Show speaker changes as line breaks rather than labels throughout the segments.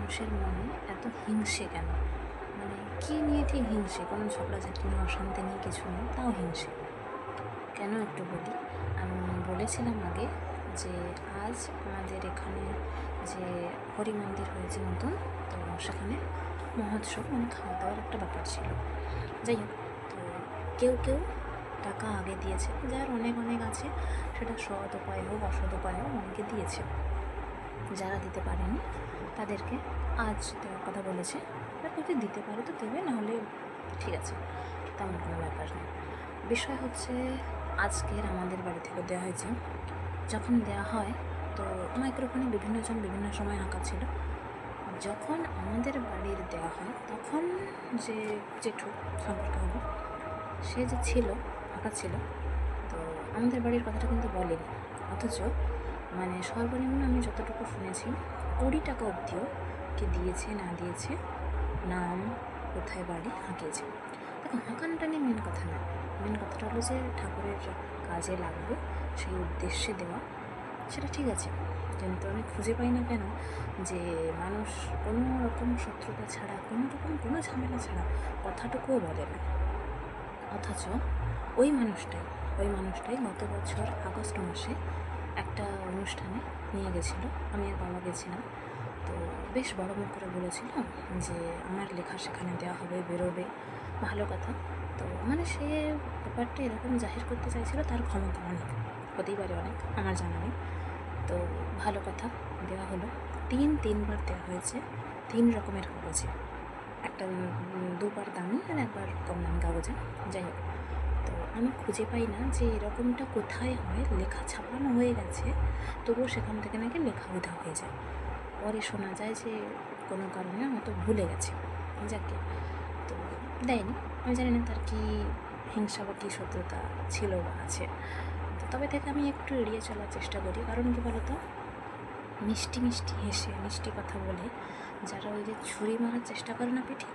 মানুষের মনে এত হিংসে কেন? মানে কী নিয়ে ঠিক হিংসে? কোনো ঝগড়াঝাটি নিয়ে, অশান্তি নিয়ে কিছু নেই, তাও হিংসে কেন একটু বলি। আমি বলেছিলাম আগে যে আজ আমাদের এখানে যে হরি মন্দির হয়েছে নতুন, তো সেখানে মহোৎসব মানে খাওয়া দাওয়ার একটা ব্যাপার ছিল। যাই হোক, তো কেউ কেউ টাকা আগে দিয়েছে, যার অনেক অনেক আছে, সেটা সৎ উপায় হোক অসৎ উপায় হোক অনেকে দিয়েছে। যারা দিতে পারেনি তাদেরকে আজ দেওয়ার কথা বলেছে। এবার যদি দিতে পারে তো দেবে, নাহলে ঠিক আছে, তেমন কোনো ব্যাপার নেই। বিষয় হচ্ছে আজকের আমাদের বাড়ি থেকে দেওয়া হয়েছে। যখন দেওয়া হয় তো মাইক্রোফোনে বিভিন্নজন বিভিন্ন সময় আঁকা ছিল। যখন আমাদের বাড়ির দেওয়া হয় তখন যে জেঠু সম্পর্কে হবে, সে যে ছিল ফাঁকা ছিল, তো আমাদের বাড়ির কথাটা কিন্তু বলেনি। অথচ মানে সর্বনিম্ন আমি যতটুকু শুনেছি 20 টাকা অবধিও কে দিয়েছে, না দিয়েছে, নাম, কোথায় বাড়ি হাঁকিয়েছে। দেখো, হাঁকানোটা নিয়ে মেন কথা না, মেন কথাটা হলো যে ঠাকুরের কাজে লাগবে সেই উদ্দেশ্যে দেওয়া, সেটা ঠিক আছে। কিন্তু আমি খুঁজে পাই না কেন যে মানুষ কোনো রকম শত্রুতা ছাড়া, কোনো রকম কোনো ঝামেলা ছাড়া কথাটুকুও বলে না। অথচ ওই মানুষটাই গত বছর আগস্ট মাসে একটা অনুষ্ঠানে নিয়ে গেছিলো, আমি আর বাবা গেছিলাম। তো বেশ বড় মুখ করে বলেছিল যে আমার লেখা সেখানে দেওয়া হবে, বেরোবে, ভালো কথা। তো মানে সে ব্যাপারটা এরকম জাহির করতে চাইছিল তার ক্ষমতা অনেক, হতেই পারে অনেক, আমার জানা নেই। তো ভালো কথা, দেওয়া হলো। তিনবার দেওয়া হয়েছে, 3 রকমের কাগজে। একটা দুবার দামি আর একবার কম দামি কাগজে। যাই হোক, তো আমি খুঁজে পাই না যে এরকমটা কোথায় হয়। লেখা ছাপানো হয়ে গেছে, তবুও সেখান থেকে নাকি লেখা উধা হয়ে যায়। পরে শোনা যায় যে কোনো কারণে হয়তো ভুলে গেছে, যাকে, তো দেয়নি। আমি জানি না তার কি হিংসা বা কী শত্রুতা ছিল বা আছে। তো তবে থেকে আমি একটু এড়িয়ে চলার চেষ্টা করি। কারণ কী বলতো, মিষ্টি মিষ্টি হেসে মিষ্টি কথা বলে যারা ওই যে ছুরি মারার চেষ্টা করে না পিঠে,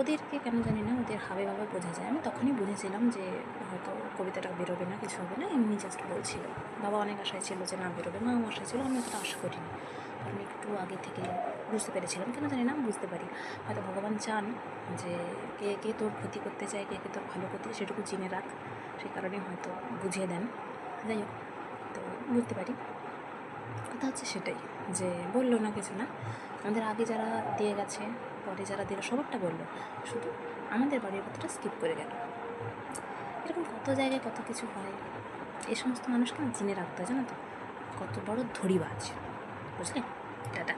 ওদেরকে কেন জানি না ওদের হাবে ভাবে বোঝা যায়। আমি তখনই বুঝেছিলাম যে হয়তো কবিতাটা বেরোবে না, কিছু হবে না, এমনি জাস্ট বলছিল। বাবা অনেক আশায় ছিল যে না বেরোবে, মাও আশায় ছিল, আমি অতটা আশা করিনি। কারণ একটু আগে থেকে বুঝতে পেরেছিলাম, কেন জানি না বুঝতে পারি। হয়তো ভগবান চান যে কে কে তোর ক্ষতি করতে চায়, কে কে তোর ভালো করতে চায়, সেটুকু জেনে রাখ, সেই কারণে হয়তো বুঝিয়ে দেন। যাই হোক, তো বুঝতে পারি। কথা হচ্ছে সেটাই, যে বললো না কিছু না, আমাদের আগে যারা দিয়ে গেছে, পরে যারা দিল, সবারটা বললো, শুধু আমাদের বাড়ির কথাটা স্কিপ করে গেল। এরকম কত জায়গায় কত কিছু হয়। এই সমস্ত মানুষকে না চিনে রাখতে হয়, জানো তো, কত বড় ধড়িবাজ, বুঝলে? টাটা।